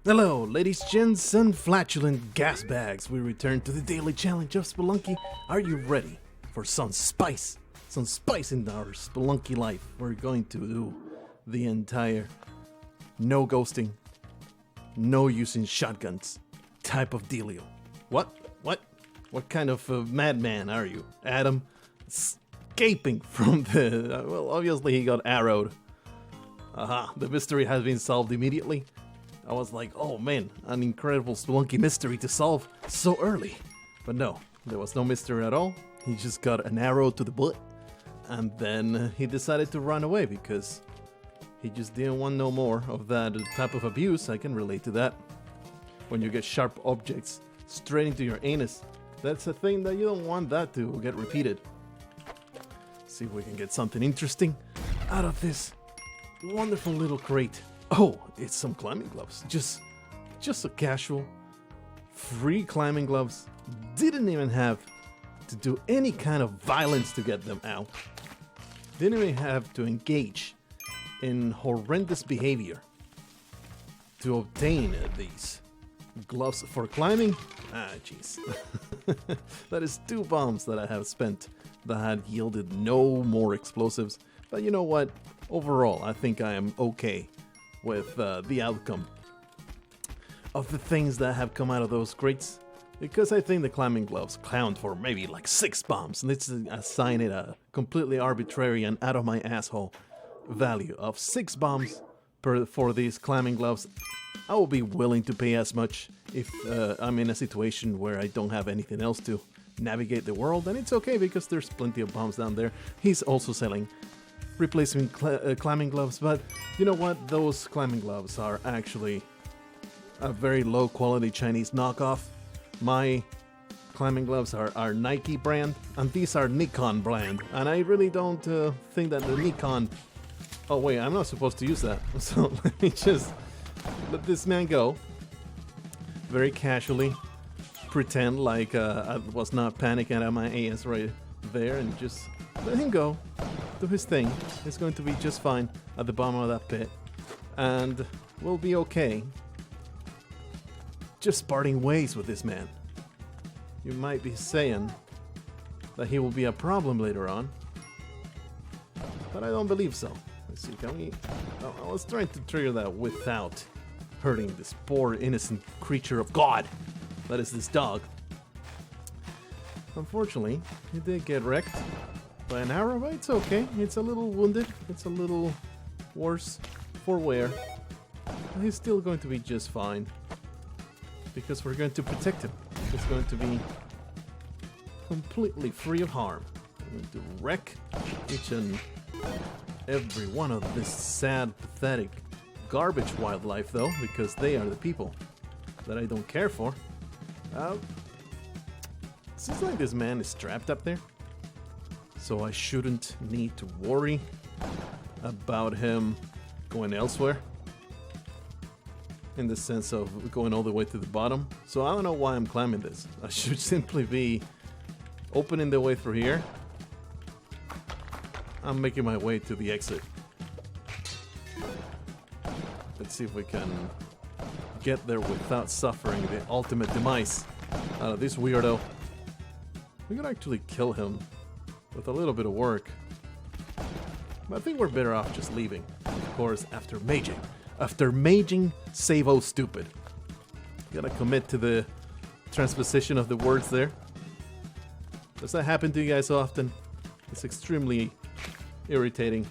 Hello, ladies, gents, and flatulent gas bags. We return to the daily challenge of Spelunky. Are you ready for some spice? Some spice in our Spelunky life. We're going to do the entire no ghosting, no using shotguns type of dealio. What? What kind of madman are you, Adam? Escaping from the... well, obviously he got arrowed. Aha, the mystery has been solved immediately. I was like, oh man, an incredible Spelunky mystery to solve so early. But no, there was no mystery at all. He just got an arrow to the butt. And then he decided to run away because he just didn't want no more of that type of abuse. I can relate to that. When you get sharp objects straight into your anus, that's a thing that you don't want that to get repeated. See if we can get something interesting out of this wonderful little crate. Oh, it's some climbing gloves. Just a casual, free climbing gloves. Didn't even have to do any kind of violence to get them out. Didn't even have to engage in horrendous behavior to obtain these gloves for climbing. Ah, jeez. That is 2 bombs that I have spent that had yielded no more explosives. But you know what? Overall, I think I am okay with the outcome of the things that have come out of those crates, because I think the climbing gloves count for maybe like 6 bombs. Let's assign it a completely arbitrary and out of my asshole value of 6 bombs for these climbing gloves. I will be willing to pay as much if I'm in a situation where I don't have anything else to navigate the world, and it's okay because there's plenty of bombs down there. He's also selling replacement climbing gloves, but you know what? Those climbing gloves are actually a very low quality Chinese knockoff. My climbing gloves are Nike brand, and these are Nikon brand, and I really don't think that the Nikon... Oh wait, I'm not supposed to use that, so let me just let this man go very casually, pretend like I was not panicking at my ass right there, and just let him go. Do his thing. It's going to be just fine at the bottom of that pit, and we'll be okay. Just parting ways with this man. You might be saying that he will be a problem later on, but I don't believe so. Let's see, can we... I was trying to trigger that without hurting this poor innocent creature of God that is this dog. Unfortunately, he did get wrecked by an arrow, but it's okay. It's a little wounded. It's a little worse for wear. He's still going to be just fine, because we're going to protect him. He's going to be completely free of harm. We're going to wreck each and every one of this sad, pathetic, garbage wildlife, though, because they are the people that I don't care for. Seems like this man is trapped up there, so I shouldn't need to worry about him going elsewhere, in the sense of going all the way to the bottom. So I don't know why I'm climbing this. I should simply be opening the way through here. I'm making my way to the exit. Let's see if we can get there without suffering the ultimate demise out of this weirdo. We could actually kill him with a little bit of work, but I think we're better off just leaving. Of course, after maging, save-o stupid. Gotta commit to the transposition of the words there. Does that happen to you guys often? It's extremely irritating.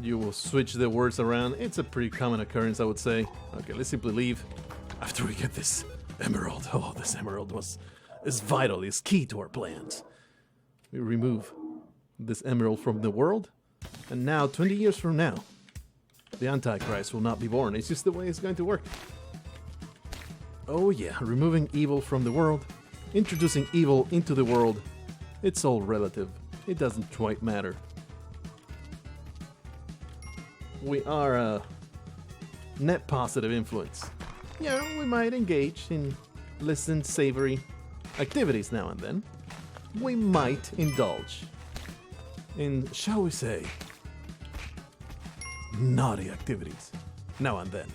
You will switch the words around. It's a pretty common occurrence, I would say. Okay, let's simply leave after we get this emerald. Oh, this emerald is vital, is key to our plans. We remove this emerald from the world, and now, 20 years from now, the Antichrist will not be born. It's just the way it's going to work. Oh yeah, removing evil from the world, introducing evil into the world. It's all relative. It doesn't quite matter. We are a net positive influence. Yeah, we might engage in less than savory activities now and then. We might indulge in, shall we say, naughty activities now and then.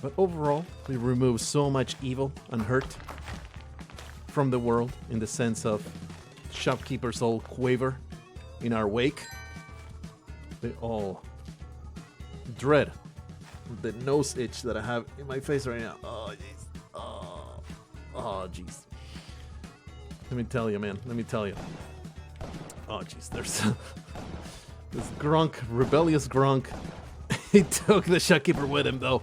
But overall, we remove so much evil and hurt from the world in the sense of shopkeepers all quaver in our wake. They all dread the nose itch that I have in my face right now. Oh, jeez. Oh, jeez. Let me tell you, man. Let me tell you. Oh, jeez. There's this Grunk, rebellious Grunk. He took the shopkeeper with him, though.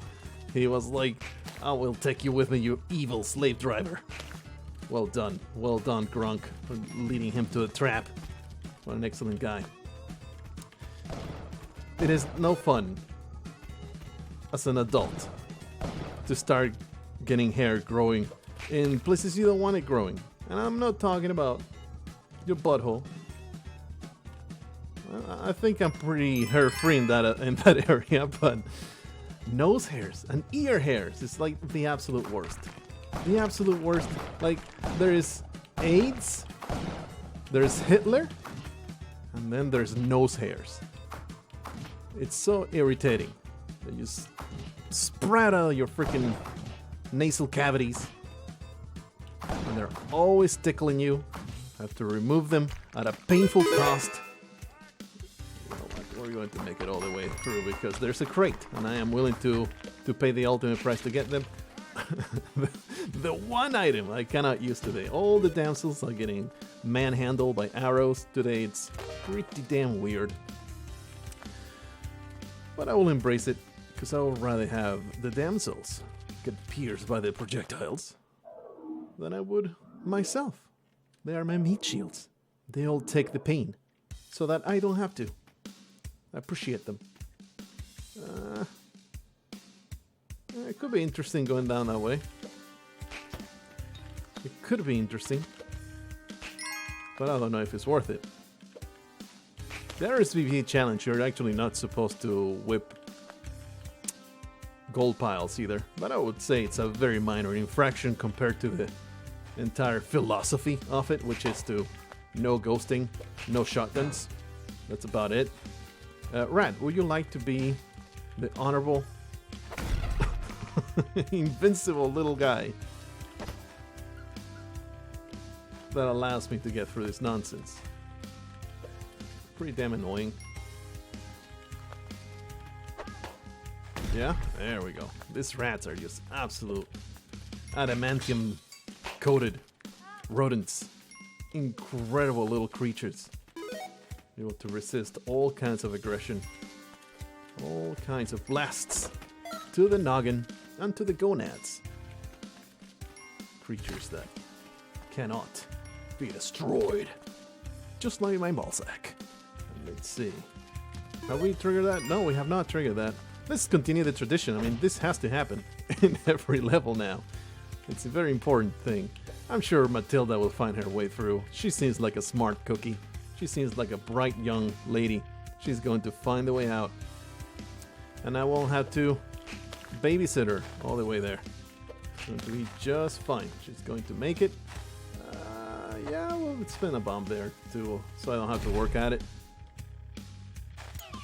He was like, I will take you with me, you evil slave driver. Well done, Grunk, for leading him to a trap. What an excellent guy. It is no fun as an adult to start getting hair growing in places you don't want it growing. And I'm not talking about your butthole. I think I'm pretty hair-free in that area, but nose hairs and ear hairs is like the absolute worst. The absolute worst. Like, there is AIDS, there's Hitler, and then there's nose hairs. It's so irritating. They just spread out of your freaking nasal cavities, and they're always tickling you. Have to remove them at a painful cost. You know what? We're going to make it all the way through because there's a crate, and I am willing to pay the ultimate price to get them. The one item I cannot use today. All the damsels are getting manhandled by arrows today. It's pretty damn weird. But I will embrace it, because I would rather have the damsels get pierced by the projectiles than I would myself. They are my meat shields. They all take the pain, so that I don't have to. I appreciate them. It could be interesting going down that way. It could be interesting. But I don't know if it's worth it. The RSVP challenge, you're actually not supposed to whip gold piles either. But I would say it's a very minor infraction compared to the entire philosophy of it, which is to no ghosting, no shotguns. That's about it. Rad, would you like to be the honorable invincible little guy that allows me to get through this nonsense? Pretty damn annoying. Yeah, there we go. These rats are just absolute adamantium coated rodents. Incredible little creatures. Able to resist all kinds of aggression. All kinds of blasts to the noggin and to the gonads. Creatures that cannot be destroyed. Just like my ballsack. Let's see. Have we triggered that? No, we have not triggered that. Let's continue the tradition. I mean, this has to happen in every level now. It's a very important thing. I'm sure Matilda will find her way through. She seems like a smart cookie. She seems like a bright young lady. She's going to find a way out. And I won't have to babysit her all the way there. It's going to be just fine. She's going to make it. Yeah, we'll spin a bomb there too, so I don't have to work at it.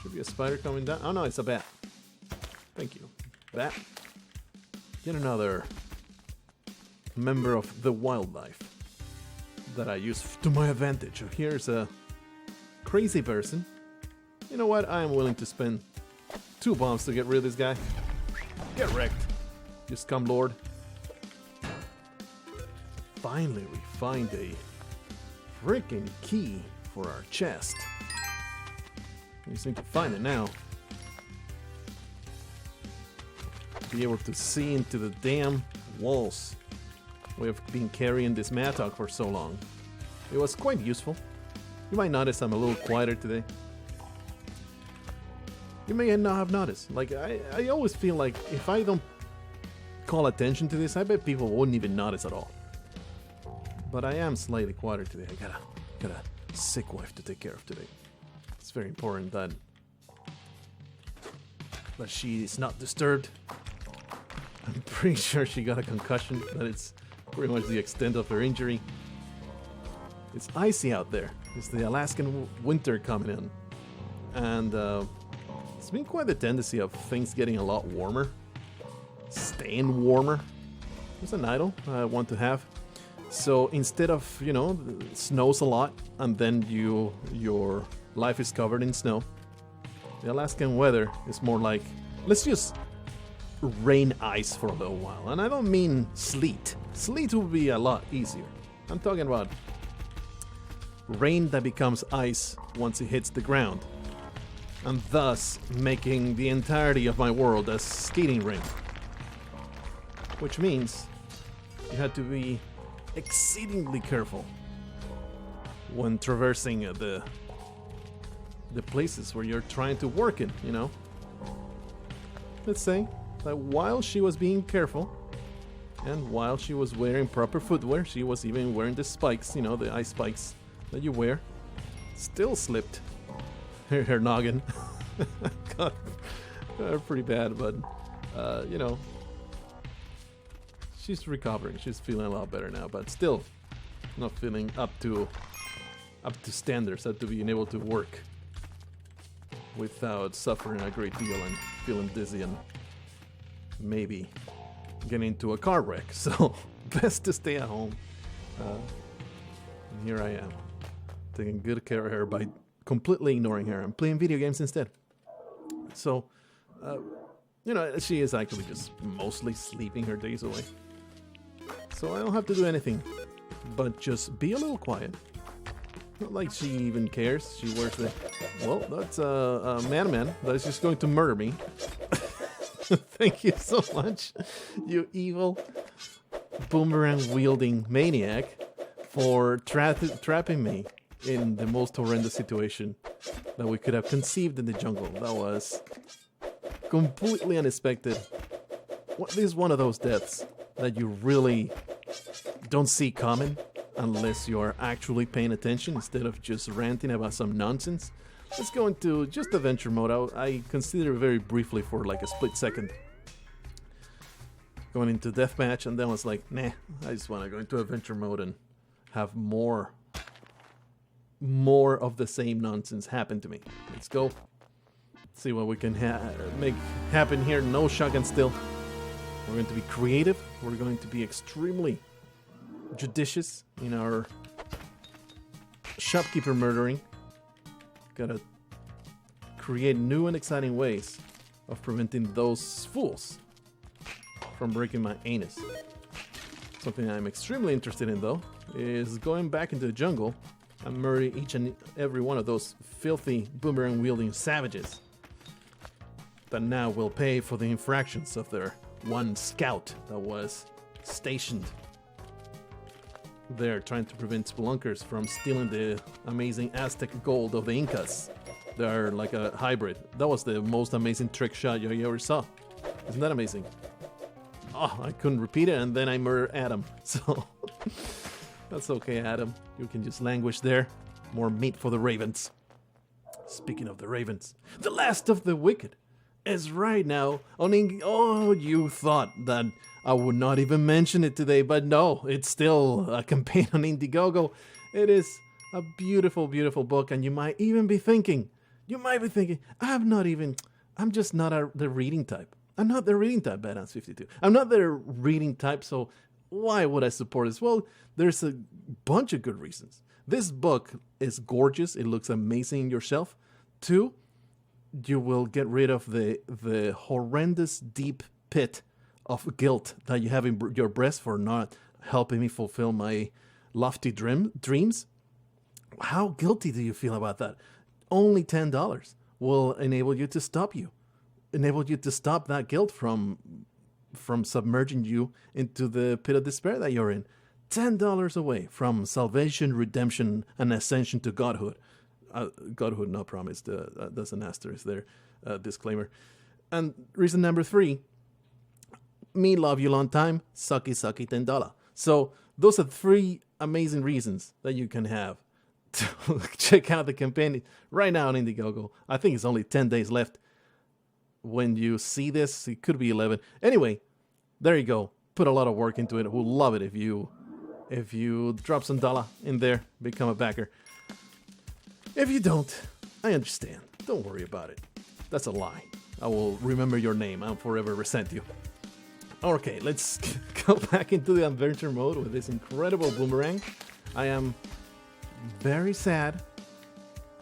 Should be a spider coming down. Oh no, it's a bat. Thank you. Bat. Yet another member of the wildlife that I use to my advantage. So here's a crazy person. You know what? I am willing to spend 2 bombs to get rid of this guy. Get wrecked, you scum lord. Finally, we find a freaking key for our chest. We just need to find it now. Be able to see into the damn walls. We have been carrying this mattock for so long. It was quite useful. You might notice I'm a little quieter today. You may not have noticed. Like, I always feel like if I don't call attention to this, I bet people wouldn't even notice at all. But I am slightly quieter today. I got a sick wife to take care of today. It's very important that she is not disturbed. I'm pretty sure she got a concussion. That it's pretty much the extent of her injury. It's icy out there. It's the Alaskan winter coming in. And it's been quite the tendency of things getting a lot warmer. staying warmer. It's an idol I want to have. So instead of, it snows a lot and then your life is covered in snow, the Alaskan weather is more like, let's just rain ice for a little while. And I don't mean sleet. Sleet would be a lot easier. I'm talking about rain that becomes ice once it hits the ground, and thus making the entirety of my world a skating rink. Which means you had to be exceedingly careful when traversing the places where you're trying to work in, Let's say that while she was being careful, and while she was wearing proper footwear, she was even wearing the spikes, the ice spikes that you wear, still slipped her noggin. Got pretty bad, but she's recovering. She's feeling a lot better now, but still not feeling up to standards, up to being able to work without suffering a great deal and feeling dizzy and maybe getting into a car wreck. So best to stay at home. And here I am, taking good care of her by completely ignoring her and playing video games instead. So, she is actually just mostly sleeping her days away. So I don't have to do anything but just be a little quiet. Not like she even cares. She wears that's a madman that is just going to murder me. Thank you so much, you evil boomerang wielding maniac, for trapping me in the most horrendous situation that we could have conceived in the jungle. That was completely unexpected. This is one of those deaths that you really don't see coming unless you're actually paying attention instead of just ranting about some nonsense. Let's go into just adventure mode. I consider very briefly for like a split second going into deathmatch, and then was like, nah, I just want to go into adventure mode and have more of the same nonsense happen to me. Let's go. See what we can make happen here. No shotgun still. We're going to be creative. We're going to be extremely judicious in our shopkeeper murdering. Gotta create new and exciting ways of preventing those fools from breaking my anus. Something I'm extremely interested in, though, is going back into the jungle and murder each and every one of those filthy boomerang-wielding savages that now will pay for the infractions of their one scout that was stationed there trying to prevent spelunkers from stealing the amazing Aztec gold of the Incas. They're like a hybrid. That was the most amazing trick shot you ever saw. Isn't that amazing? Oh, I couldn't repeat it, and then I murdered Adam. So that's okay, Adam. You can just languish there. More meat for the ravens. Speaking of the ravens, the last of the wicked is right now on Oh, you thought that I would not even mention it today, but no, it's still a campaign on Indiegogo. It is a beautiful, beautiful book, and you might be thinking, I'm just not the reading type. I'm not the reading type, Badass 52. I'm not the reading type, so why would I support this? Well, there's a bunch of good reasons. This book is gorgeous. It looks amazing in your shelf. 2, you will get rid of the horrendous deep pit of guilt that you have in your breast for not helping me fulfill my lofty dreams. How guilty do you feel about that? Only $10 will enable you to stop that guilt from submerging you into the pit of despair that you're in. $10 away from salvation, redemption, and ascension to godhood. Godhood not promised. That's an asterisk there. Disclaimer. And reason number 3, me love you long time, sucky sucky $10. So those are 3 amazing reasons that you can have to check out the campaign right now on Indiegogo. I think it's only 10 days left. When you see this, it could be 11. Anyway, there you go. Put a lot of work into it. We'll love it if you drop some dollar in there, become a backer. If you don't, I understand. Don't worry about it. That's a lie. I will remember your name. I'll forever resent you. Okay, let's go back into the adventure mode with this incredible boomerang. I am very sad.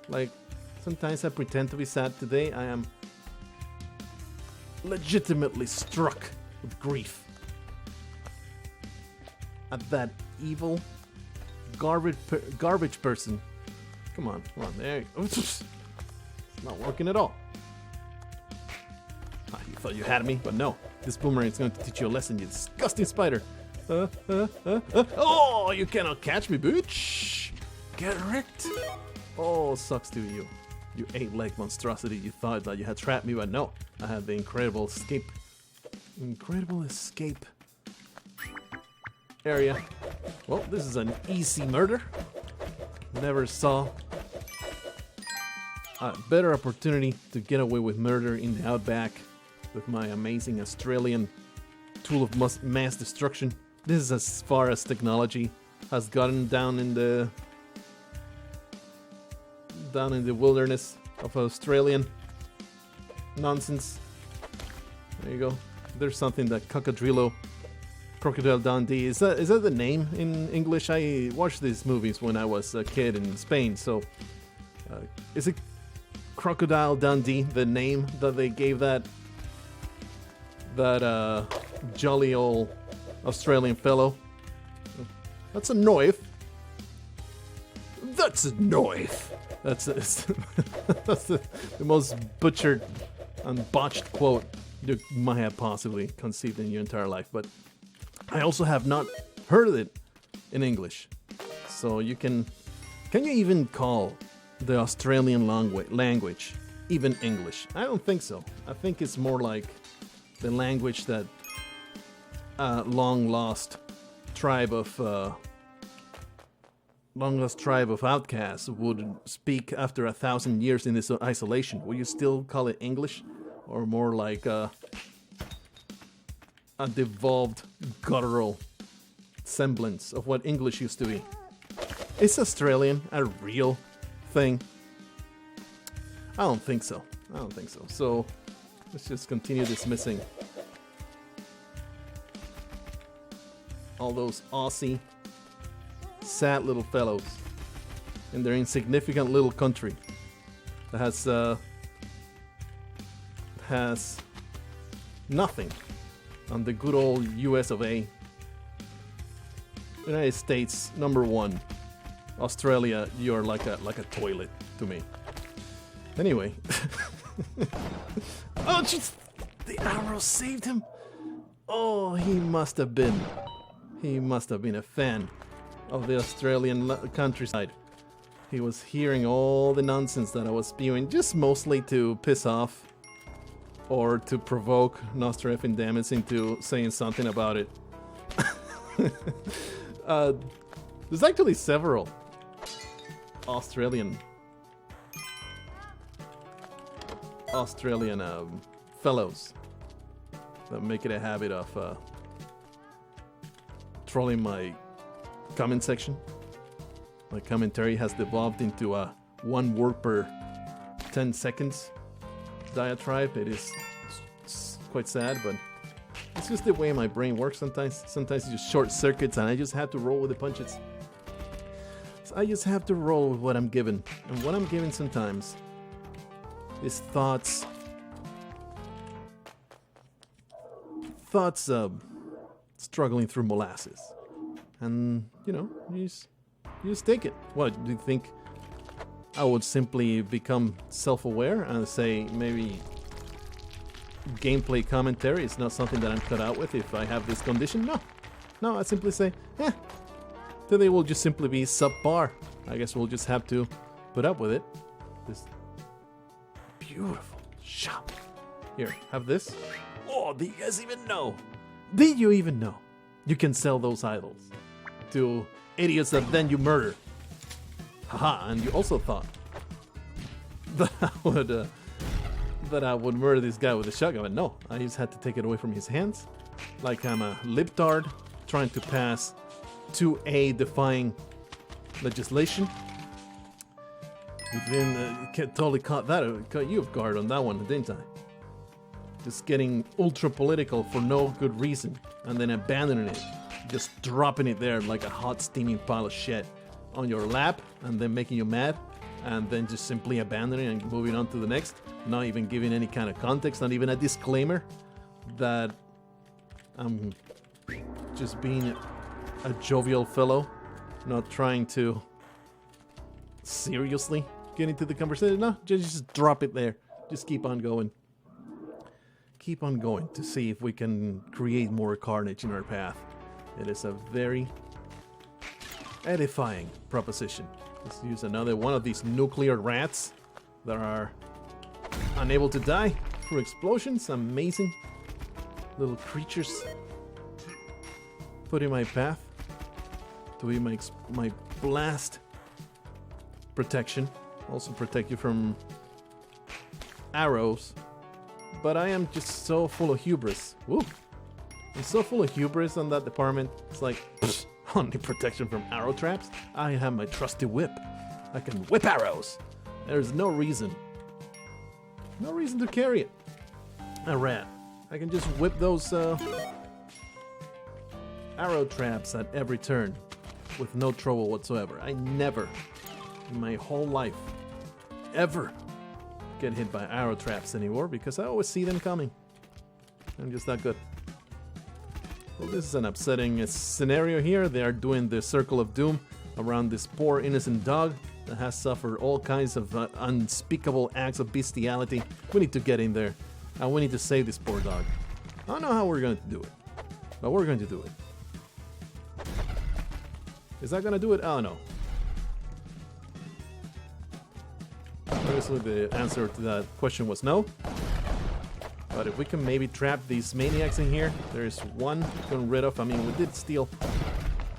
Like, sometimes I pretend to be sad. Today I am legitimately struck with grief at that evil garbage person. Come on, there you go. It's not working at all. Ah, you thought you had me, but no. This boomerang is going to teach you a lesson, you disgusting spider. Oh, you cannot catch me, bitch. Get wrecked. Oh, sucks to you. You 8-leg monstrosity. You thought that you had trapped me, but no. I had the incredible escape. Incredible escape area. Well, this is an easy murder. Never saw a better opportunity to get away with murder in the outback with my amazing Australian tool of mass destruction. This is as far as technology has gotten down in the wilderness of Australian nonsense. There you go. There's something that Crocodile Dundee. Is that the name in English? I watched these movies when I was a kid in Spain, so is it Crocodile Dundee, the name that they gave that jolly old Australian fellow? That's a knife. That's a knife. That's the most butchered and botched quote you might have possibly conceived in your entire life. But I also have not heard it in English. So can you even call the Australian language even English? I don't think so. I think it's more like the language that long lost tribe of outcasts would speak after 1,000 years in this isolation. Will you still call it English, or more like a devolved guttural semblance of what English used to be? Is Australian a real thing? I don't think so. So let's just continue dismissing all those Aussie sad little fellows in their insignificant little country that has nothing on the good old US of A. United States #1. Australia, you're like a toilet to me. Anyway. Oh jeez, the arrow saved him. Oh, he must have been a fan of the Australian countryside. He was hearing all the nonsense that I was spewing, just mostly to piss off or to provoke Nostra effing Dammits into saying something about it. There's actually several Australian fellows that make it a habit of trolling my comment section. My commentary has devolved into a 1 word per 10 seconds diatribe. It's quite sad, but it's just the way my brain works sometimes. Sometimes it just short circuits and I just have to roll with the punches. So I just have to roll with what I'm given. And what I'm given sometimes is thoughts struggling through molasses. And, you just take it. What, do you think I would simply become self-aware and say maybe gameplay commentary is not something that I'm cut out with if I have this condition? No, I simply say, today will just simply be subpar. I guess we'll just have to put up with it. This beautiful shop. Here, have this. Oh, do you guys even know? Did you even know you can sell those idols to idiots that then you murder? Haha, and you also thought that I would murder this guy with a shotgun, but no, I just had to take it away from his hands like I'm a libtard trying to pass 2A defying legislation. You then totally caught you off guard on that one, didn't I? just getting ultra political for no good reason, and then abandoning it, just dropping it there like a hot steaming pile of shit on your lap, and then making you mad, and then just simply abandoning and moving on to the next, not even giving any kind of context, not even a disclaimer that I'm just being a jovial fellow, not trying to seriously get into the conversation. No, just drop it there. Just keep on going. Keep on going to see if we can create more carnage in our path. It is a very edifying proposition. Let's use another one of these nuclear rats that are unable to die through explosions. Amazing little creatures put in my path to be my blast protection. Also protect you from arrows. But I am just so full of hubris. Woo! I'm so full of hubris on that department. It's like, pfft, only protection from arrow traps? I have my trusty whip. I can whip arrows. There's no reason. No reason to carry it. A rat. I can just whip those arrow traps at every turn with no trouble whatsoever. I never, in my whole life, ever get hit by arrow traps anymore because I always see them coming. I'm just that good. Well, this is an upsetting scenario here. They are doing the circle of doom around this poor innocent dog that has suffered all kinds of unspeakable acts of bestiality. We need to get in there and we need to save this poor dog. I don't know how we're going to do it, but we're going to do it. Is that going to do it? I don't know. Obviously the answer to that question was no. But if we can maybe trap these maniacs in here, there is one gotten rid of. I mean, we did steal.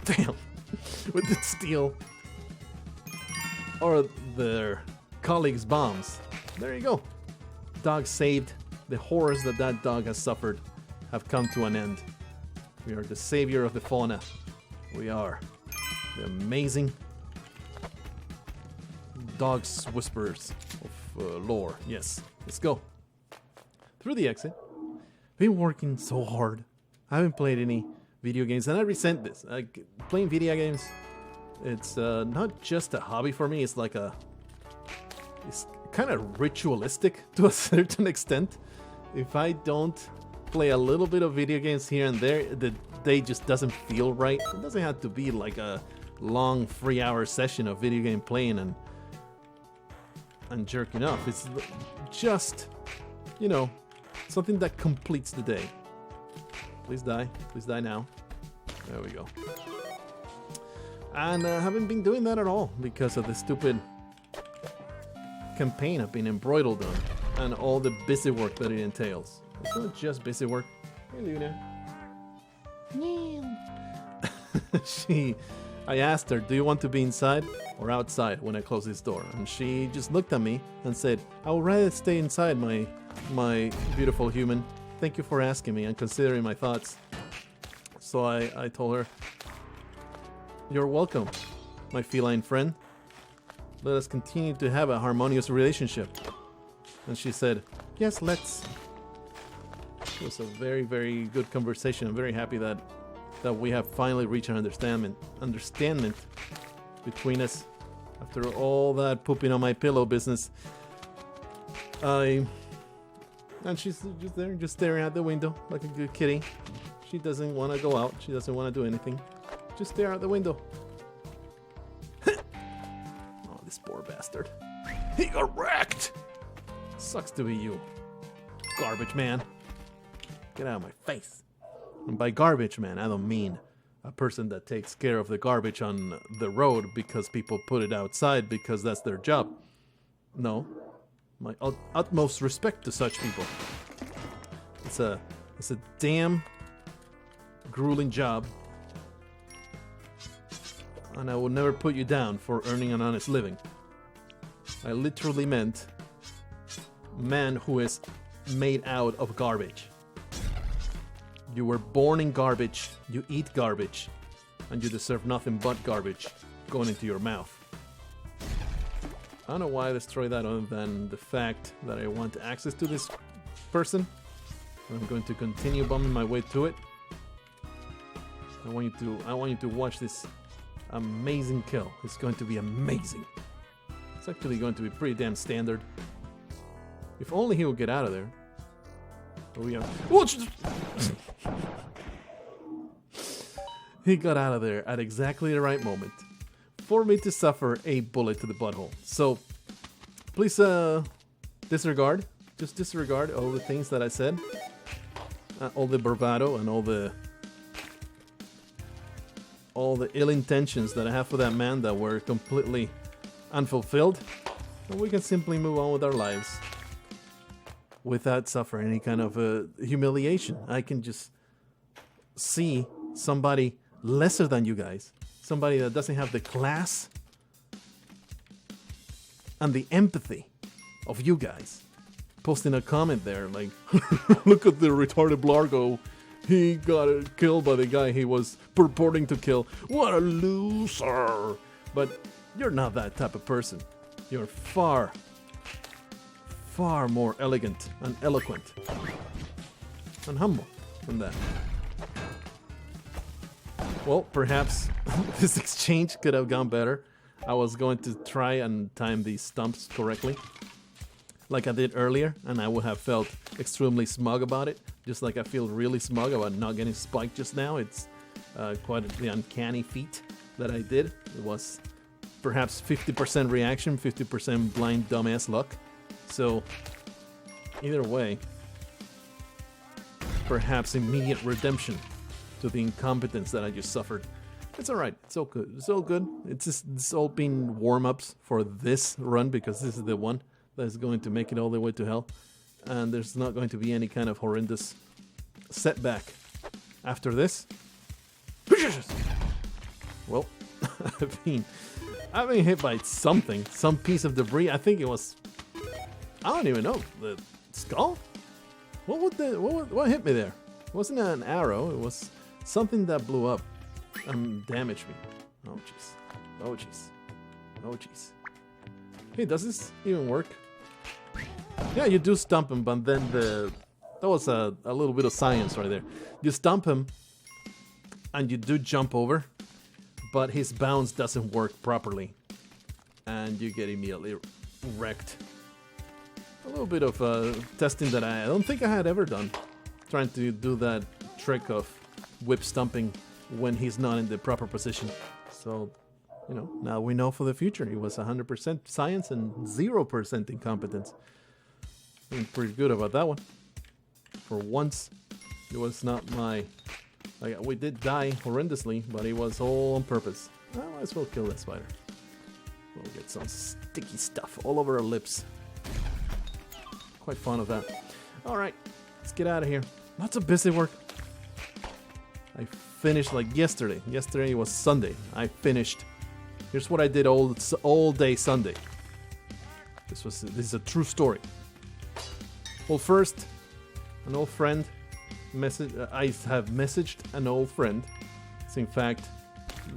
Damn. We did steal. Or their colleagues' bombs. There you go. Dog saved. The horrors that that dog has suffered have come to an end. We are the savior of the fauna. We are the amazing dogs whisperers of lore. Yes, let's go. Through the exit. Been working so hard. I haven't played any video games, and I resent this. Playing video games, it's not just a hobby for me. It's like it's kind of ritualistic to a certain extent. If I don't play a little bit of video games here and there, the day just doesn't feel right. It doesn't have to be like a long 3-hour session of video game playing and jerking off. It's just, you know, something that completes the day. Please die. Please die now. There we go. And I haven't been doing that at all because of the stupid campaign I've been embroiled on and all the busy work that it entails. It's not just busy work. Hey, Luna. I asked her, do you want to be inside or outside when I close this door? And she just looked at me and said, I would rather stay inside, my beautiful human. Thank you for asking me and considering my thoughts. So I told her, you're welcome, my feline friend. Let us continue to have a harmonious relationship. And she said, yes, let's. It was a very, very good conversation. I'm very happy that we have finally reached an understanding between us. After all that pooping on my pillow business, and she's just there, just staring out the window like a good kitty. She doesn't want to go out. She doesn't want to do anything. Just stare out the window. Oh, this poor bastard. He got wrecked! Sucks to be you. Garbage man. Get out of my face. And by garbage man, I don't mean a person that takes care of the garbage on the road because people put it outside because that's their job. No. My utmost respect to such people. It's a damn grueling job. And I will never put you down for earning an honest living. I literally meant man who is made out of garbage. You were born in garbage, you eat garbage, and you deserve nothing but garbage going into your mouth. I don't know why I destroyed that other than the fact that I want access to this person. I'm going to continue bombing my way to it. I want you to watch this amazing kill. It's going to be amazing. It's actually going to be pretty damn standard. If only he would get out of there. But we are. He got out of there at exactly the right moment for me to suffer a bullet to the butthole. So please disregard. Just disregard all the things that I said. All the bravado and all the ill intentions that I have for that man that were completely unfulfilled. And we can simply move on with our lives without suffering any kind of humiliation. I can just see somebody lesser than you guys, somebody that doesn't have the class and the empathy of you guys, posting a comment there like, look at the retarded Blargh. He got killed by the guy he was purporting to kill. What a loser. But you're not that type of person. You're far more elegant and eloquent and humble than that. Well, perhaps this exchange could have gone better. I was going to try and time these stumps correctly, like I did earlier, and I would have felt extremely smug about it, just like I feel really smug about not getting spiked just now. It's quite the uncanny feat that I did. It was perhaps 50% reaction, 50% blind dumbass luck. So, either way, perhaps immediate redemption to the incompetence that I just suffered. It's alright, it's all good. It's all good. It's all been warm-ups for this run, because this is the one that is going to make it all the way to hell. And there's not going to be any kind of horrendous setback after this. Well, I've been hit by something, some piece of debris. I think it was, I don't even know, the skull? What hit me there? It wasn't an arrow, it was something that blew up and damaged me. Oh jeez. Oh jeez. Oh jeez. Hey, does this even work? Yeah, you do stump him, but then that was a little bit of science right there. You stump him and you do jump over, but his bounce doesn't work properly and you get immediately wrecked. A little bit of testing that I don't think I had ever done, trying to do that trick of whip stumping when he's not in the proper position. So, you know, now we know for the future. It was 100% science and 0% incompetence. I'm pretty good about that one. For once, it was not my... we did die horrendously, but it was all on purpose. I might as well kill that spider. We'll get some sticky stuff all over our lips. Quite fond of that. Alright, let's get out of here. Lots of busy work. I finished like yesterday. Yesterday was Sunday. I finished. Here's what I did all day Sunday. This is a true story. Well, first, an old friend I have messaged an old friend. It's in fact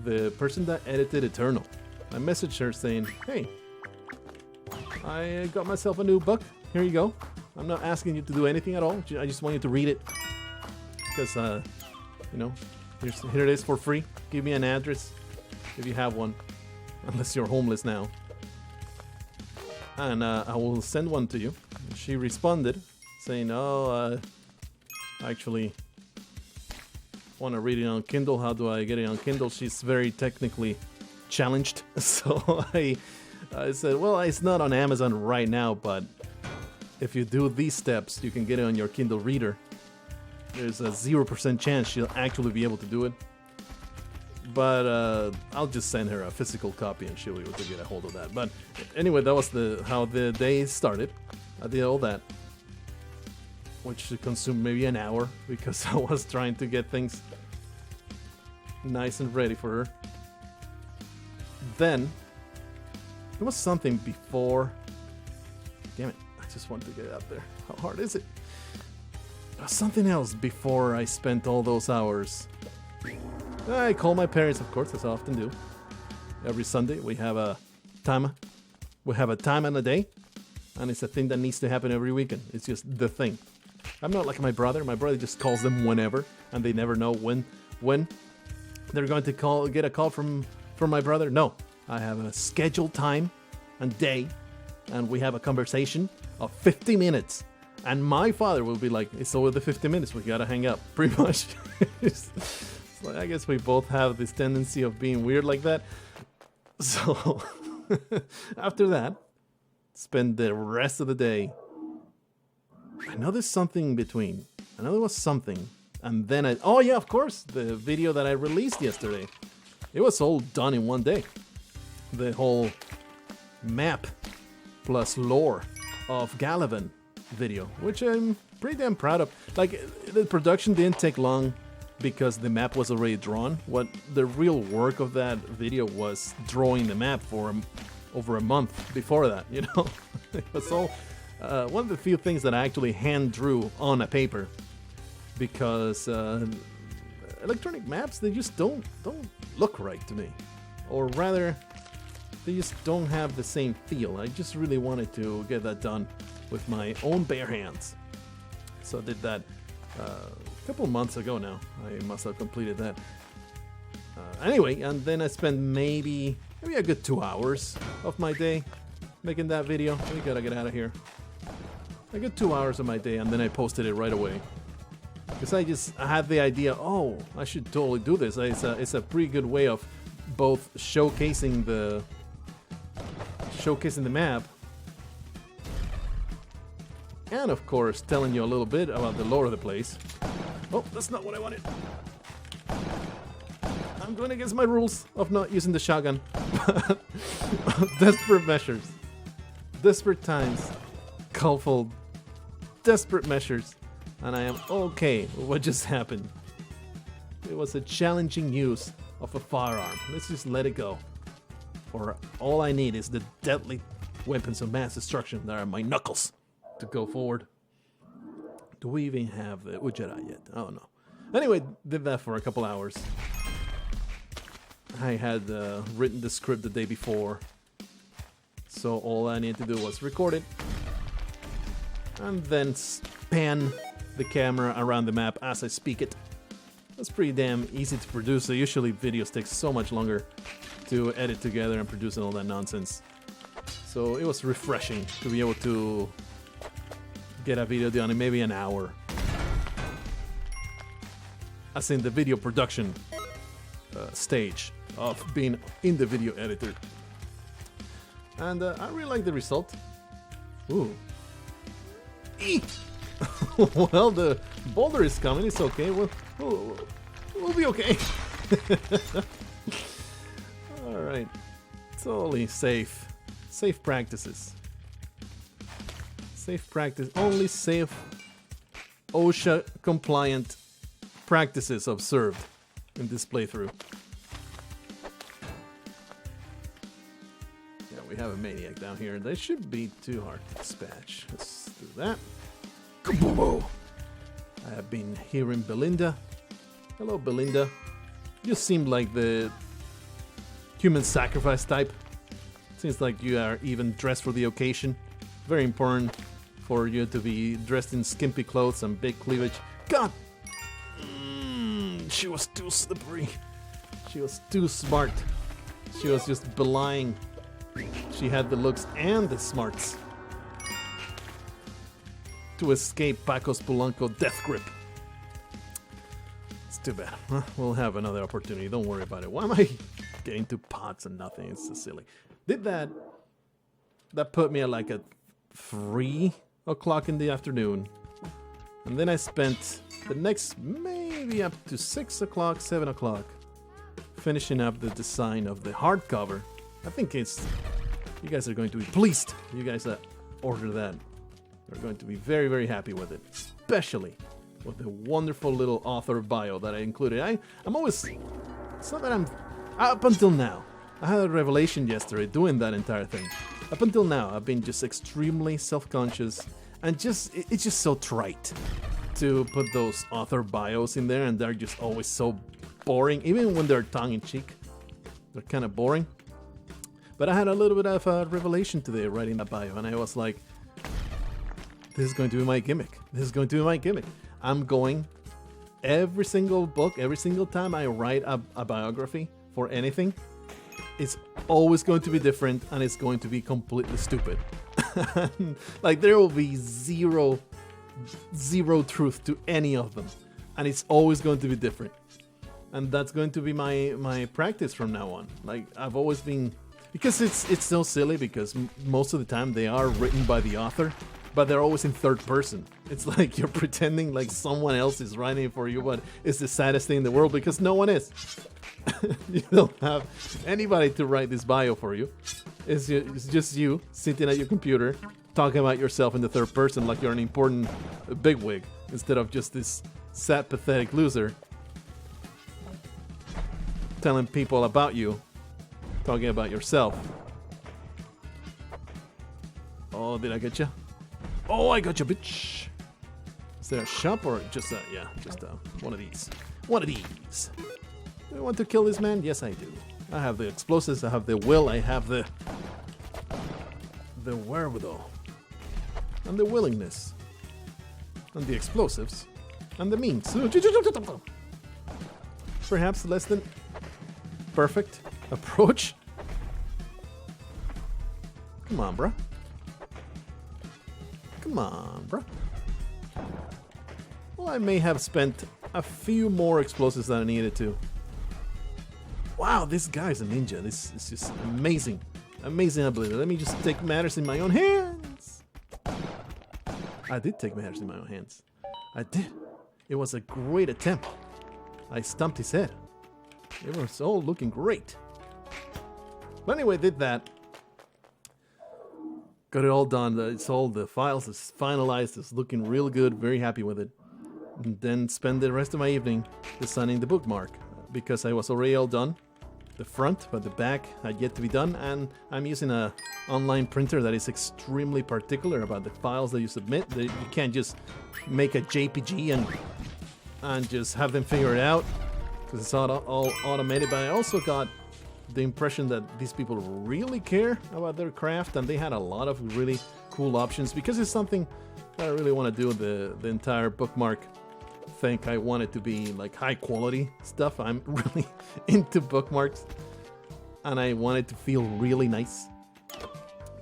the person that edited Eternal. I messaged her saying, hey, I got myself a new book. Here you go. I'm not asking you to do anything at all. I just want you to read it. Because, you know, here it is for free. Give me an address if you have one. Unless you're homeless now. And I will send one to you. She responded saying, oh, I actually want to read it on Kindle. How do I get it on Kindle? She's very technically challenged. So I said, well, it's not on Amazon right now, but if you do these steps, you can get it on your Kindle reader. There's a 0% chance she'll actually be able to do it. But I'll just send her a physical copy and she'll be able to get a hold of that. But anyway, that was how the day started. I did all that, which consumed maybe an hour because I was trying to get things nice and ready for her. Then there was something before. Damn it, I just want to get it out there. How hard is it? There was something else before I spent all those hours. I call my parents, of course, as I often do. Every Sunday we have a time. We have a time and a day, and it's a thing that needs to happen every weekend. It's just the thing. I'm not like my brother. My brother just calls them whenever, and they never know when they're going to get a call from my brother. No, I have a scheduled time and day, and we have a conversation of 50 minutes. And my father will be like, it's over the 50 minutes, we gotta hang up, pretty much. It's like, I guess we both have this tendency of being weird like that. So, after that, spend the rest of the day. I know there's something in between. I know there was something. And then oh yeah, of course, the video that I released yesterday. It was all done in one day. The whole map plus lore of Galavan video, which I'm pretty damn proud of. Like, the production didn't take long because the map was already drawn. What the real work of that video was drawing the map for over a month before that, you know. It was all one of the few things that I actually hand drew on a paper, because electronic maps, they just don't look right to me, or rather they just don't have the same feel. I just really wanted to get that done with my own bare hands. So I did that a couple months ago now. I must have completed that. Anyway, and then I spent maybe a good 2 hours of my day making that video. We gotta get out of here. A good 2 hours of my day, and then I posted it right away. Because I had the idea, oh, I should totally do this. It's a pretty good way of both showcasing the map, and of course telling you a little bit about the lore of the place. Oh, that's not what I wanted. I'm going against my rules of not using the shotgun. Desperate measures. Desperate times call for desperate measures. And I am okay with what just happened. It was a challenging use of a firearm. Let's just let it go. For all I need is the deadly weapons of mass destruction that are my knuckles to go forward. Do we even have the Ujjara yet? Oh no. Anyway, did that for a couple hours. I had written the script the day before, so all I needed to do was record it and then pan the camera around the map as I speak it. That's pretty damn easy to produce. So usually videos take so much longer to edit together and produce and all that nonsense. So it was refreshing to be able to get a video done in maybe an hour. As in the video production stage of being in the video editor. And I really like the result. Ooh. Eek! Well, the boulder is coming. It's okay. We'll be okay. All right. Totally safe. Safe practices. Safe practice. Only safe OSHA compliant practices observed in this playthrough. Yeah, we have a maniac down here. They should be too hard to dispatch. Let's do that. Kaboom! I have been hearing Belinda. Hello, Belinda. You seem like the human sacrifice type. Seems like you are even dressed for the occasion. Very important for you to be dressed in skimpy clothes and big cleavage. God! She was too slippery. She was too smart. She was just belying. She had the looks and the smarts to escape Paco Spelunky death grip. It's too bad. We'll have another opportunity. Don't worry about it. Why am I getting to pots and nothing? It's so silly. Did that. That put me at like at 3 o'clock in the afternoon. And then I spent the next maybe up to 6 o'clock, 7 o'clock finishing up the design of the hardcover. I think it's... You guys are going to be pleased. You guys that order that are going to be very, very happy with it. Especially with the wonderful little author bio that I included. I'm always... It's not that I'm... Up until now. I had a revelation yesterday doing that entire thing. Up until now, I've been just extremely self-conscious. And just... It's just so trite to put those author bios in there. And they're just always so boring. Even when they're tongue-in-cheek. They're kind of boring. But I had a little bit of a revelation today writing that bio. And I was like... This is going to be my gimmick. This is going to be my gimmick. I'm going every single book, every single time I write a biography for anything, it's always going to be different and it's going to be completely stupid. Like there will be zero truth to any of them, and it's always going to be different. And that's going to be my practice from now on. Like I've always been, because it's so silly, because most of the time they are written by the author, but they're always in third person. It's like you're pretending like someone else is writing it for you, but it's the saddest thing in the world because no one is. You don't have anybody to write this bio for you. It's just you sitting at your computer talking about yourself in the third person like you're an important bigwig instead of just this sad, pathetic loser telling people about you, talking about yourself. Oh, did I get you? Oh, I got you, bitch. Is there a shop or just one of these? One of these. Do I want to kill this man? Yes, I do. I have the explosives, I have the will, I have the wherewithal, and the willingness, and the explosives, and the means. Perhaps less than perfect approach. Come on, bruh. Come on, bruh. Well, I may have spent a few more explosives than I needed to. Wow, this guy's a ninja. This is just amazing. Amazing ability. Let me just take matters in my own hands. I did take matters in my own hands. I did. It was a great attempt. I stumped his head. It was all looking great. But anyway, did that. Got it all done. It's all the files is finalized. It's looking real good. Very happy with it. And then spend the rest of my evening designing the bookmark because I was already all done. The front, but the back had yet to be done, and I'm using a online printer that is extremely particular about the files that you submit. That you can't just make a JPG and just have them figure it out because it's all automated. But I also got the impression that these people really care about their craft, and they had a lot of really cool options because it's something that I really want to do. The entire bookmark thing, I want it to be like high quality stuff. I'm really into bookmarks and I want it to feel really nice.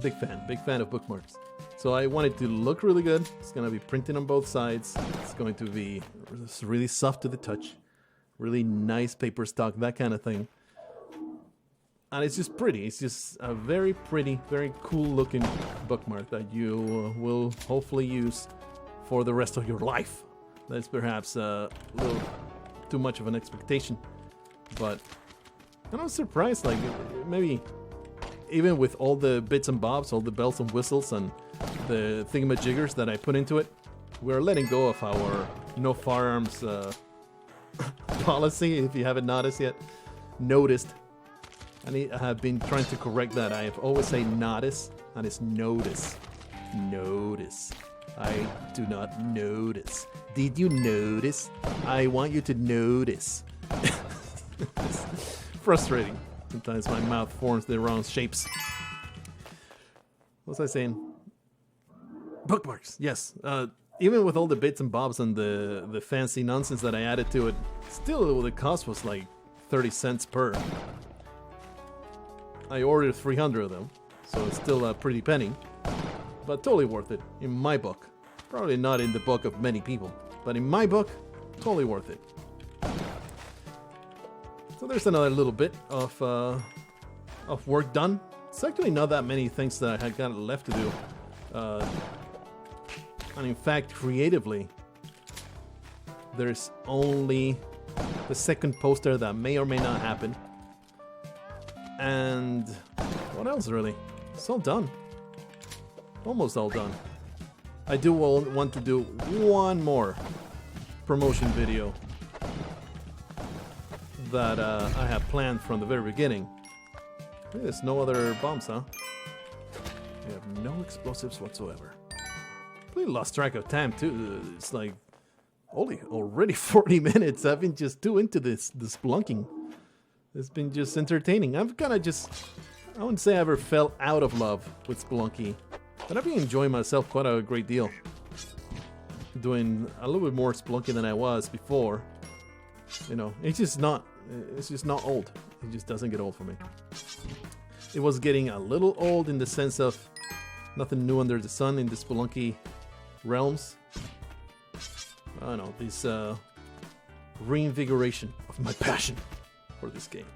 Big fan of bookmarks. So I want it to look really good. It's going to be printed on both sides. It's going to be really soft to the touch, really nice paper stock, that kind of thing. And it's just pretty. It's just a very pretty, very cool looking bookmark that you will hopefully use for the rest of your life. That's perhaps a little too much of an expectation, but I'm surprised, like, maybe even with all the bits and bobs, all the bells and whistles and the thingamajiggers that I put into it, we're letting go of our no firearms policy, if you haven't noticed yet. Noticed. I have been trying to correct that. I have always say notice, and it's notice. Notice. I do not notice. Did you notice? I want you to notice. It's frustrating. Sometimes my mouth forms the wrong shapes. What was I saying? Bookmarks, yes. Even with all the bits and bobs and the fancy nonsense that I added to it, still the cost was like 30 cents per. I ordered 300 of them, so it's still a pretty penny. But totally worth it, in my book. Probably not in the book of many people, but in my book, totally worth it. So there's another little bit of work done. It's actually not that many things that I had got left to do. And in fact, creatively, there's only the second poster that may or may not happen. And what else really? It's all done. Almost all done. I do want to do one more promotion video that I have planned from the very beginning. There's no other bombs, huh? We have no explosives whatsoever. Completely lost track of time too. It's like already 40 minutes. I've been just too into this spelunking. It's been just entertaining. I've kind of just, I wouldn't say I ever fell out of love with Spelunky, but I've been enjoying myself quite a great deal. doing a little bit more Spelunky than I was before. You know, it's just not old. It just doesn't get old for me. It was getting a little old in the sense of nothing new under the sun in the Spelunky realms. I don't know, this reinvigoration of my passion for this game.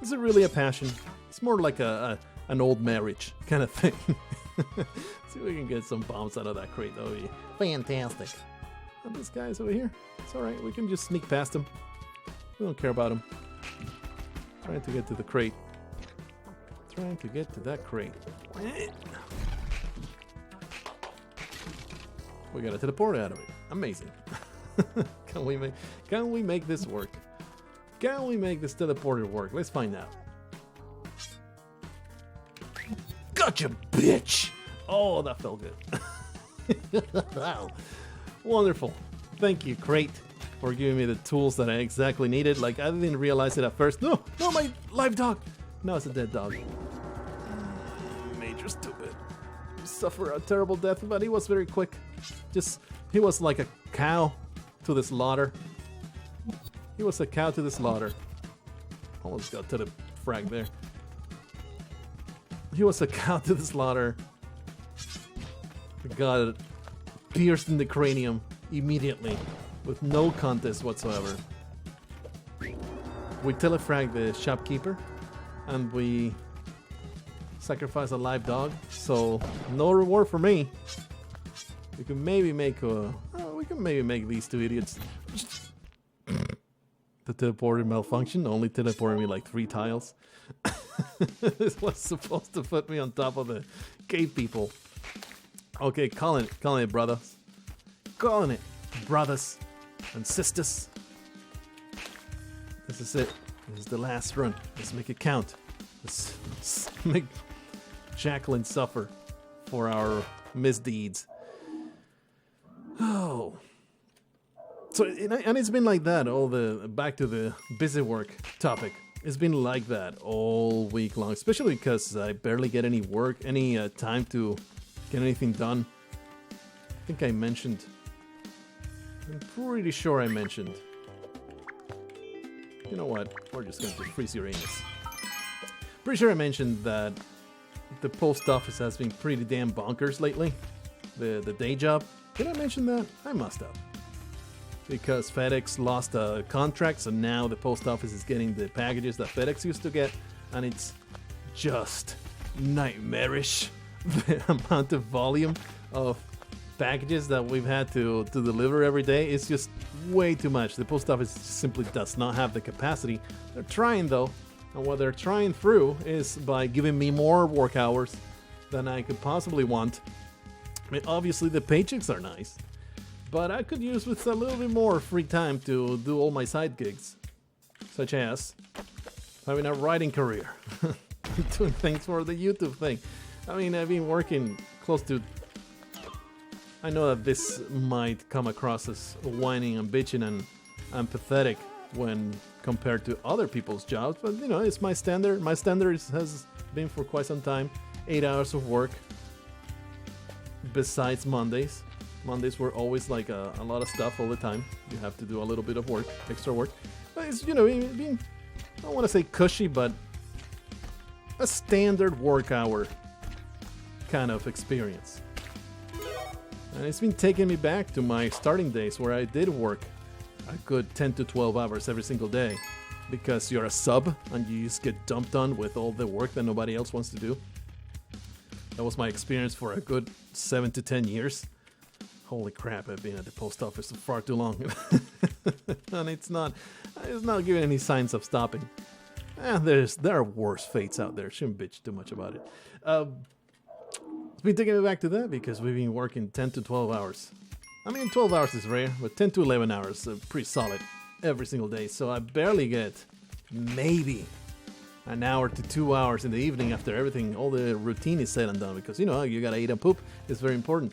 Is it really a passion? It's more like an old marriage kind of thing. See if we can get some bombs out of that crate. That would be fantastic. Oh, this guy's over here. It's alright, we can just sneak past him. We don't care about him. Trying to get to the crate. Trying to get to that crate. We got a teleport out of it. Amazing. Can we make this work? Can we make this teleporter work? Let's find out. Gotcha, bitch! Oh, that felt good. Wow. Wonderful. Thank you, Crate, for giving me the tools that I exactly needed. Like, I didn't realize it at first. No, my live dog. No, it's a dead dog. Major stupid. You suffer a terrible death, but he was very quick. He was like a cow to the slaughter. He was a cow to the slaughter. Almost got to the frag there. He was a cow to the slaughter. Got pierced in the cranium immediately with no contest whatsoever. We telefrag the shopkeeper and we sacrifice a live dog, so no reward for me. We can maybe make these two idiots. The teleporter malfunction only teleported me like 3 tiles. This was supposed to put me on top of the cave people. Okay, calling it, brothers. Calling it, brothers and sisters. This is it. This is the last run. Let's make it count. Let's make Jacqueline suffer for our misdeeds. Oh. So, and it's been like that, back to the busy work topic. It's been like that all week long, especially because I barely get any work, any time to get anything done. I think I mentioned, I'm pretty sure I mentioned. You know what, we're just going to freeze Uranus. Pretty sure I mentioned that the post office has been pretty damn bonkers lately. The day job. Did I mention that? I must have. Because FedEx lost a contract, so now the post office is getting the packages that FedEx used to get, and it's just nightmarish. The amount of volume of packages that we've had to deliver every day is just way too much. The post office simply does not have the capacity. They're trying though, and what they're trying through is by giving me more work hours than I could possibly want. I mean, obviously the paychecks are nice, but I could use with a little bit more free time to do all my side gigs, such as having a writing career, doing things for the YouTube thing. I mean, I've been working close to... I know that this might come across as whining and bitching and pathetic when compared to other people's jobs, but you know, it's my standard. My standard has been for quite some time 8 hours of work, besides Mondays. Mondays were always like a lot of stuff all the time. You have to do a little bit of work, extra work. But it's, you know, being, I don't want to say cushy, but a standard work hour kind of experience. And it's been taking me back to my starting days where I did work a good 10 to 12 hours every single day because you're a sub and you just get dumped on with all the work that nobody else wants to do. That was my experience for a good 7 to 10 years. Holy crap, I've been at the post office for far too long. And it's not giving any signs of stopping. There are worse fates out there. Shouldn't bitch too much about it. It's been taking me back to that because we've been working 10 to 12 hours. I mean, 12 hours is rare, but 10 to 11 hours are pretty solid every single day. So I barely get maybe an hour to 2 hours in the evening after everything, all the routine is said and done, because you know, you gotta eat and poop. It's very important.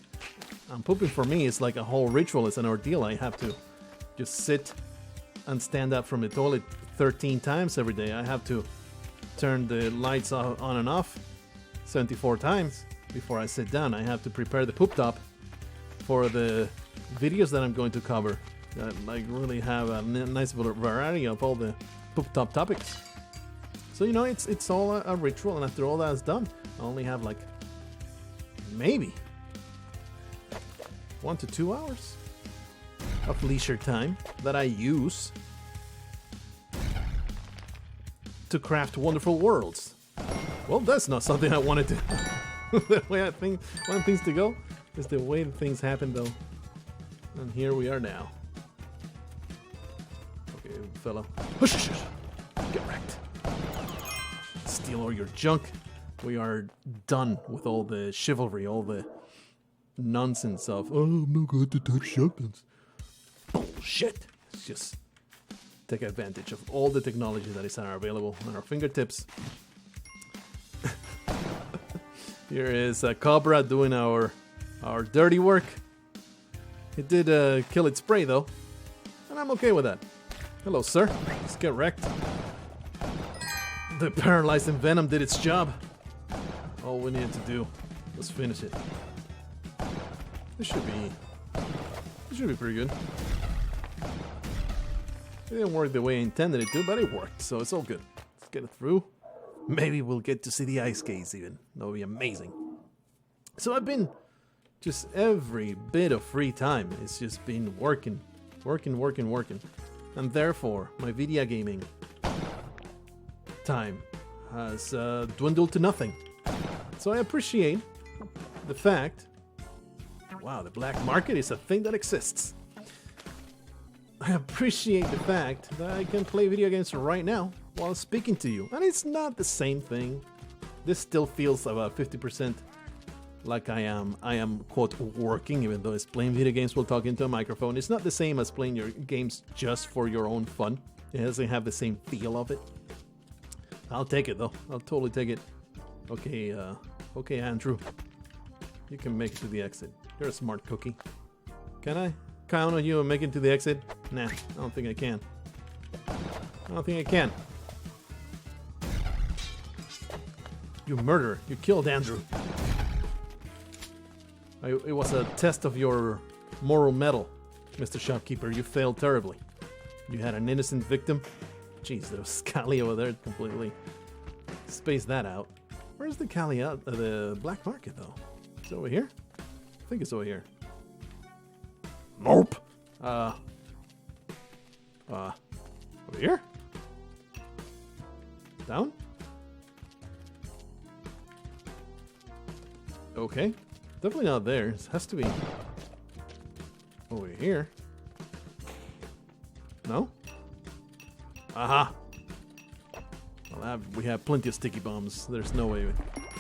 And pooping for me is like a whole ritual. It's an ordeal. I have to just sit and stand up from the toilet 13 times every day. I have to turn the lights on and off 74 times before I sit down. I have to prepare the poop top for the videos that I'm going to cover that like really have a nice variety of all the top topics. So you know, it's all a ritual, and after all that's done, I only have like maybe 1 to 2 hours of leisure time that I use to craft wonderful worlds. Well, that's not something I wanted to. The way I want things to go is the way things happen, though. And here we are now. Okay, fella. Hush, get wrecked. Steal all your junk. We are done with all the chivalry, all the nonsense of, oh, I'm not going to touch shotguns. Bullshit. It's just take advantage of all the technology that is available on our fingertips. Here is Cobra doing our dirty work. It did kill its prey though, and I'm okay with that. Hello, sir. Let's get wrecked. The paralyzing venom did its job. All we needed to do was finish it. This should be pretty good. It didn't work the way I intended it to, but it worked, so it's all good. Let's get it through. Maybe we'll get to see the ice skates even. That would be amazing. So I've been just every bit of free time. It's just been working. And therefore, my video gaming time has dwindled to nothing. So I appreciate the fact, wow, the black market is a thing that exists. I appreciate the fact that I can play video games right now while speaking to you. And it's not the same thing. This still feels about 50% like I am quote working, even though it's playing video games while talking to a microphone. It's not the same as playing your games just for your own fun. It doesn't have the same feel of it. I'll take it though. I'll totally take it. Okay, Andrew. You can make it to the exit. You're a smart cookie. Can I count on you and make it to the exit? Nah, I don't think I can. You murderer. You killed Andrew. It was a test of your moral mettle, Mr. Shopkeeper. You failed terribly. You had an innocent victim. Jeez, there was Cali over there. Completely spaced that out. Where's the Cali out? The black market, though. Is it over here? I think it's over here. Nope. Over here? Down? Okay. Definitely not there. It has to be over here. No? Aha! Well, we have plenty of sticky bombs. There's no way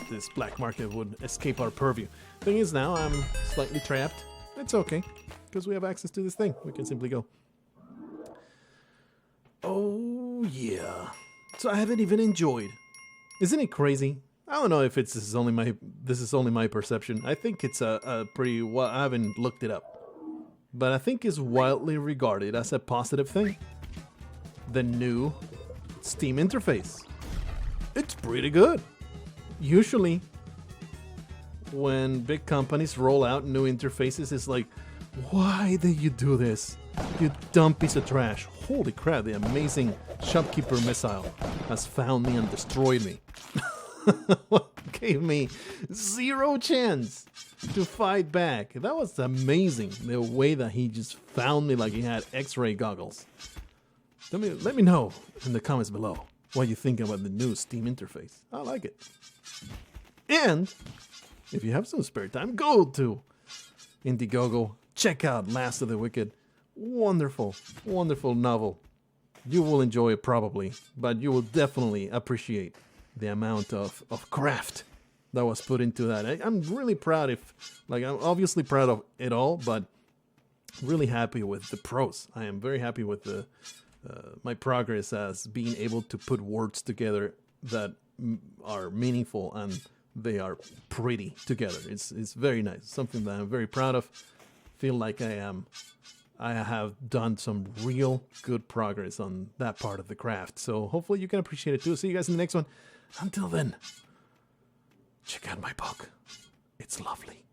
this black market would escape our purview. Thing is, now I'm slightly trapped. It's okay, because we have access to this thing. We can simply go. Oh, yeah. So I haven't even enjoyed. Isn't it crazy? I don't know if this is only my perception. I think it's a pretty, well, I haven't looked it up, but I think it's widely regarded as a positive thing. The new Steam interface. It's pretty good. Usually, when big companies roll out new interfaces, it's like, why did you do this? You dumb piece of trash. Holy crap, the amazing shopkeeper missile has found me and destroyed me. Gave me zero chance to fight back. That was amazing, the way that he just found me like he had X-ray goggles. Let me know in the comments below what you think about the new Steam interface. I like it. And if you have some spare time, go to Indiegogo. Check out Last of the Wicked. Wonderful, wonderful novel. You will enjoy it probably, but you will definitely appreciate the amount of craft that was put into that. I'm really proud I'm obviously proud of it all, but really happy with the prose. I am very happy with my progress as being able to put words together that are meaningful and they are pretty together. It's very nice. Something that I'm very proud of. Feel like I have done some real good progress on that part of the craft. So hopefully you can appreciate it too. See you guys in the next one. Until then, check out my book. It's lovely.